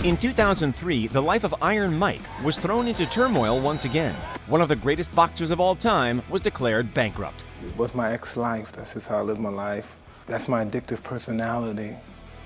In 2003, the life of Iron Mike was thrown into turmoil once again. One of the greatest boxers of all time was declared bankrupt. With my ex-life, that's just how I live my life. That's my addictive personality.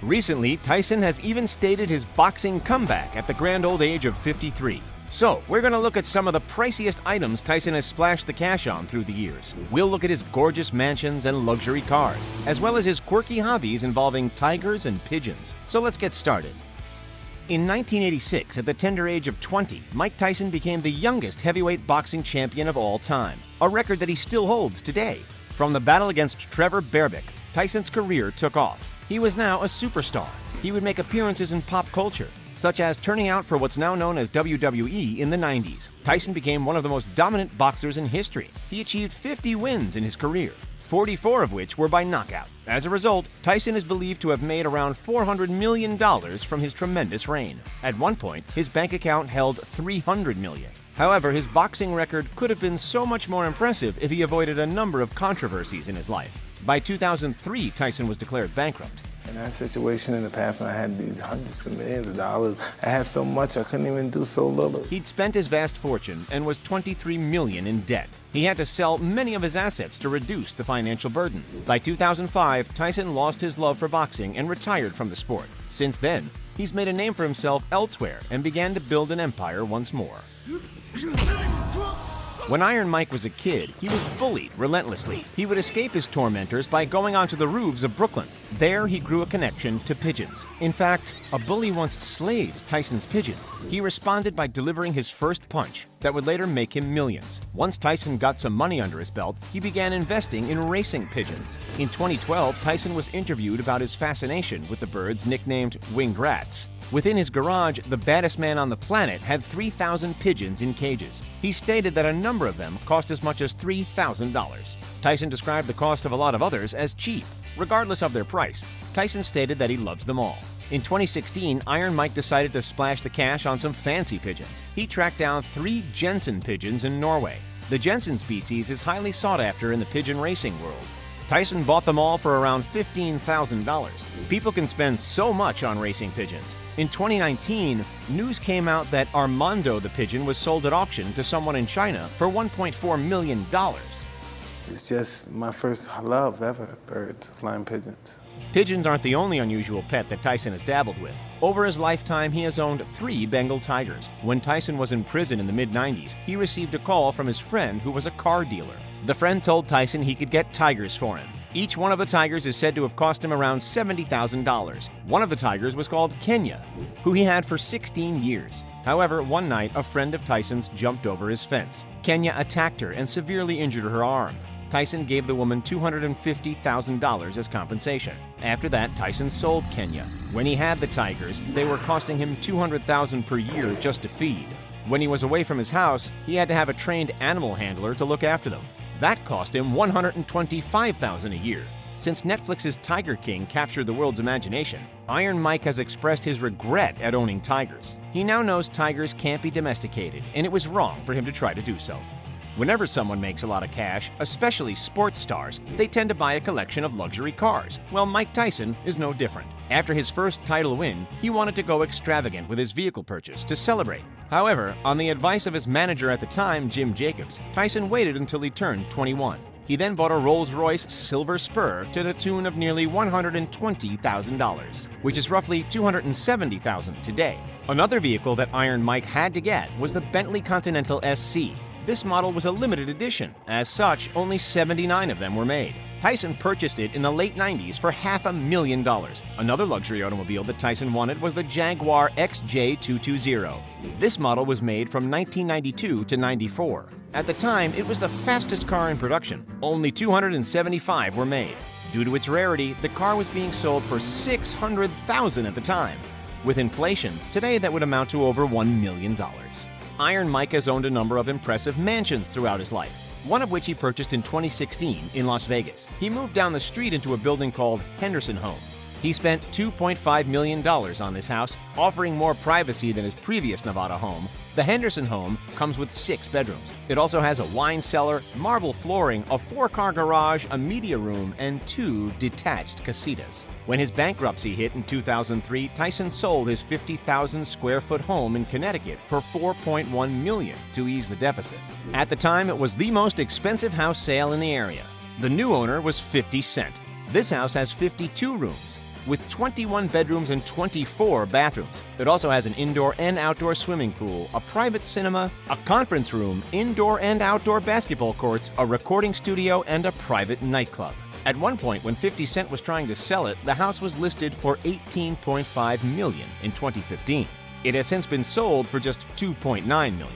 Recently, Tyson has even stated his boxing comeback at the grand old age of 53. So, we're going to look at some of the priciest items Tyson has splashed the cash on through the years. We'll look at his gorgeous mansions and luxury cars, as well as his quirky hobbies involving tigers and pigeons. So let's get started. In 1986, at the tender age of 20, Mike Tyson became the youngest heavyweight boxing champion of all time, a record that he still holds today. From the battle against Trevor Berbick, Tyson's career took off. He was now a superstar. He would make appearances in pop culture, such as turning out for what's now known as WWE in the 90s. Tyson became one of the most dominant boxers in history. He achieved 50 wins in his career, 44 of which were by knockout. As a result, Tyson is believed to have made around $400 million from his tremendous reign. At one point, his bank account held $300 million. However, his boxing record could have been so much more impressive if he avoided a number of controversies in his life. By 2003, Tyson was declared bankrupt. In that situation in the past when I had these hundreds of millions of dollars, I had so much I couldn't even do so little. He'd spent his vast fortune and was $23 million in debt. He had to sell many of his assets to reduce the financial burden. By 2005, Tyson lost his love for boxing and retired from the sport. Since then, he's made a name for himself elsewhere and began to build an empire once more. When Iron Mike was a kid, he was bullied relentlessly. He would escape his tormentors by going onto the roofs of Brooklyn. There, he grew a connection to pigeons. In fact, a bully once slayed Tyson's pigeon. He responded by delivering his first punch that would later make him millions. Once Tyson got some money under his belt, he began investing in racing pigeons. In 2012, Tyson was interviewed about his fascination with the birds nicknamed winged rats. Within his garage, the baddest man on the planet had 3,000 pigeons in cages. He stated that a number of them cost as much as $3,000. Tyson described the cost of a lot of others as cheap. Regardless of their price, Tyson stated that he loves them all. In 2016, Iron Mike decided to splash the cash on some fancy pigeons. He tracked down 3 Jensen pigeons in Norway. The Jensen species is highly sought after in the pigeon racing world. Tyson bought them all for around $15,000. People can spend so much on racing pigeons. In 2019, news came out that Armando the pigeon was sold at auction to someone in China for $1.4 million. It's just my first love ever, birds, flying pigeons. Pigeons aren't the only unusual pet that Tyson has dabbled with. Over his lifetime, he has owned 3 Bengal tigers. When Tyson was in prison in the mid-90s, he received a call from his friend who was a car dealer. The friend told Tyson he could get tigers for him. Each one of the tigers is said to have cost him around $70,000. One of the tigers was called Kenya, who he had for 16 years. However, one night, a friend of Tyson's jumped over his fence. Kenya attacked her and severely injured her arm. Tyson gave the woman $250,000 as compensation. After that, Tyson sold Kenya. When he had the tigers, they were costing him $200,000 per year just to feed. When he was away from his house, he had to have a trained animal handler to look after them. That cost him $125,000 a year. Since Netflix's Tiger King captured the world's imagination, Iron Mike has expressed his regret at owning tigers. He now knows tigers can't be domesticated, and it was wrong for him to try to do so. Whenever someone makes a lot of cash, especially sports stars, they tend to buy a collection of luxury cars. Well, Mike Tyson is no different. After his first title win, he wanted to go extravagant with his vehicle purchase to celebrate. However, on the advice of his manager at the time, Jim Jacobs, Tyson waited until he turned 21. He then bought a Rolls-Royce Silver Spur to the tune of nearly $120,000, which is roughly $270,000 today. Another vehicle that Iron Mike had to get was the Bentley Continental SC. This model was a limited edition. As such, only 79 of them were made. Tyson purchased it in the late 90s for $500,000. Another luxury automobile that Tyson wanted was the Jaguar XJ220. This model was made from 1992 to 94. At the time, it was the fastest car in production. Only 275 were made. Due to its rarity, the car was being sold for $600,000 at the time. With inflation, today that would amount to over $1 million. Iron Mike has owned a number of impressive mansions throughout his life, one of which he purchased in 2016 in Las Vegas. He moved down the street into a building called Henderson Home. He spent $2.5 million on this house, offering more privacy than his previous Nevada home. The Henderson home comes with 6 bedrooms. It also has a wine cellar, marble flooring, a 4-car garage, a media room, and 2 detached casitas. When his bankruptcy hit in 2003, Tyson sold his 50,000 square foot home in Connecticut for $4.1 million to ease the deficit. At the time, it was the most expensive house sale in the area. The new owner was 50 Cent. This house has 52 rooms, with 21 bedrooms and 24 bathrooms. It also has an indoor and outdoor swimming pool, a private cinema, a conference room, indoor and outdoor basketball courts, a recording studio, and a private nightclub. At one point, when 50 Cent was trying to sell it, the house was listed for $18.5 million in 2015. It has since been sold for just $2.9 million.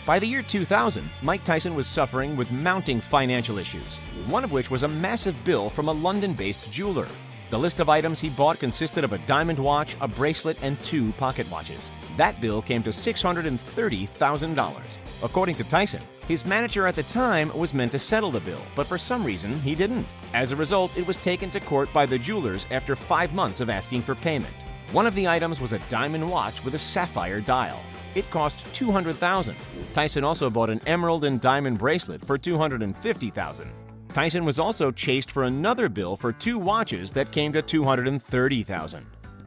By the year 2000, Mike Tyson was suffering with mounting financial issues, one of which was a massive bill from a London-based jeweler. The list of items he bought consisted of a diamond watch, a bracelet, and 2 pocket watches. That bill came to $630,000. According to Tyson, his manager at the time was meant to settle the bill, but for some reason he didn't. As a result, it was taken to court by the jewelers after 5 months of asking for payment. One of the items was a diamond watch with a sapphire dial. It cost $200,000. Tyson also bought an emerald and diamond bracelet for $250,000. Tyson was also chased for another bill for 2 watches that came to $230,000.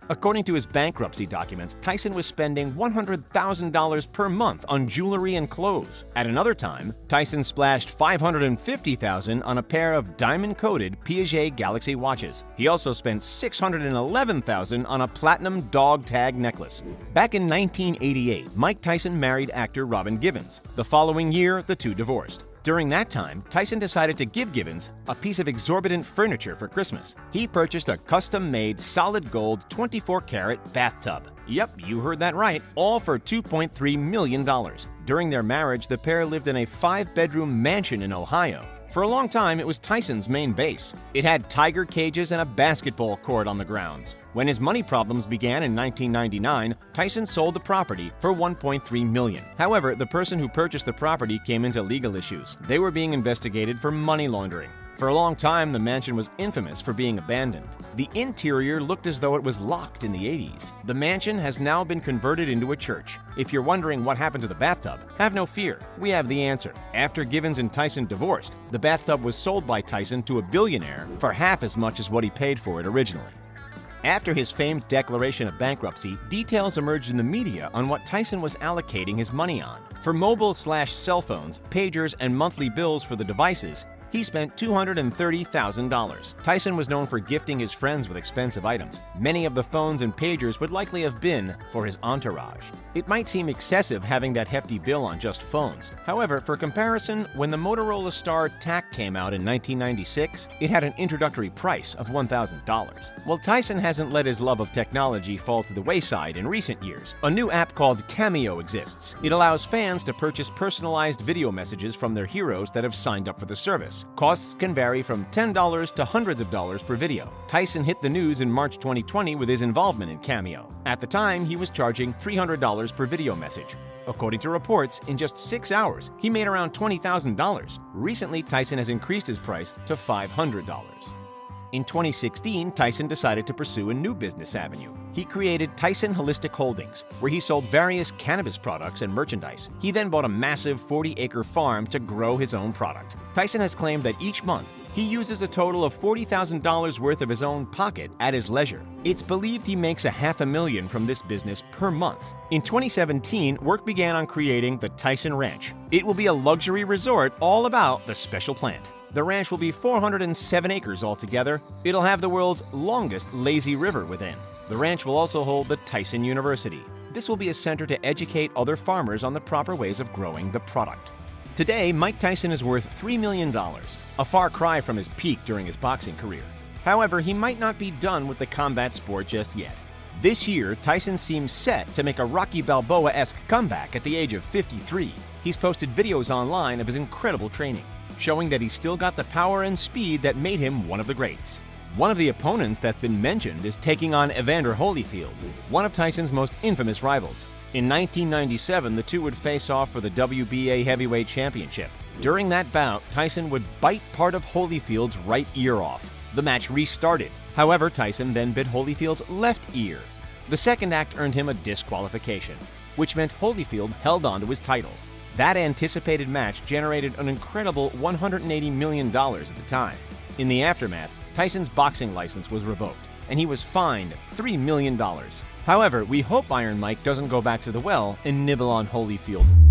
According to his bankruptcy documents, Tyson was spending $100,000 per month on jewelry and clothes. At another time, Tyson splashed $550,000 on a pair of diamond-coated Piaget Galaxy watches. He also spent $611,000 on a platinum dog tag necklace. Back in 1988, Mike Tyson married actor Robin Givens. The following year, the two divorced. During that time, Tyson decided to give Givens a piece of exorbitant furniture for Christmas. He purchased a custom-made solid gold 24-karat bathtub. Yep, you heard that right, all for $2.3 million. During their marriage, the pair lived in a 5-bedroom mansion in Ohio. For a long time, it was Tyson's main base. It had tiger cages and a basketball court on the grounds. When his money problems began in 1999, Tyson sold the property for $1.3 million. However, the person who purchased the property came into legal issues. They were being investigated for money laundering. For a long time, the mansion was infamous for being abandoned. The interior looked as though it was locked in the 80s. The mansion has now been converted into a church. If you're wondering what happened to the bathtub, have no fear. We have the answer. After Givens and Tyson divorced, the bathtub was sold by Tyson to a billionaire for half as much as what he paid for it originally. After his famed declaration of bankruptcy, details emerged in the media on what Tyson was allocating his money on. For mobile/cell phones, pagers, and monthly bills for the devices, he spent $230,000. Tyson was known for gifting his friends with expensive items. Many of the phones and pagers would likely have been for his entourage. It might seem excessive having that hefty bill on just phones. However, for comparison, when the Motorola Star TAC came out in 1996, it had an introductory price of $1,000. Well, Tyson hasn't let his love of technology fall to the wayside in recent years. A new app called Cameo exists. It allows fans to purchase personalized video messages from their heroes that have signed up for the service. Costs can vary from $10 to hundreds of dollars per video. Tyson hit the news in March 2020 with his involvement in Cameo. At the time, he was charging $300 per video message. According to reports, in just 6 hours, he made around $20,000. Recently, Tyson has increased his price to $500. In 2016, Tyson decided to pursue a new business avenue. He created Tyson Holistic Holdings, where he sold various cannabis products and merchandise. He then bought a massive 40-acre farm to grow his own product. Tyson has claimed that each month, he uses a total of $40,000 worth of his own pocket at his leisure. It's believed he makes $500,000 from this business per month. In 2017, work began on creating the Tyson Ranch. It will be a luxury resort all about the special plant. The ranch will be 407 acres altogether. It'll have the world's longest lazy river within. The ranch will also hold the Tyson University. This will be a center to educate other farmers on the proper ways of growing the product. Today, Mike Tyson is worth $3 million, a far cry from his peak during his boxing career. However, he might not be done with the combat sport just yet. This year, Tyson seems set to make a Rocky Balboa-esque comeback at the age of 53. He's posted videos online of his incredible training, showing that he's still got the power and speed that made him one of the greats. One of the opponents that's been mentioned is taking on Evander Holyfield, one of Tyson's most infamous rivals. In 1997, the two would face off for the WBA Heavyweight Championship. During that bout, Tyson would bite part of Holyfield's right ear off. The match restarted. However, Tyson then bit Holyfield's left ear. The second act earned him a disqualification, which meant Holyfield held on to his title. That anticipated match generated an incredible $180 million at the time. In the aftermath, Tyson's boxing license was revoked, and he was fined $3 million. However, we hope Iron Mike doesn't go back to the well and nibble on Holyfield.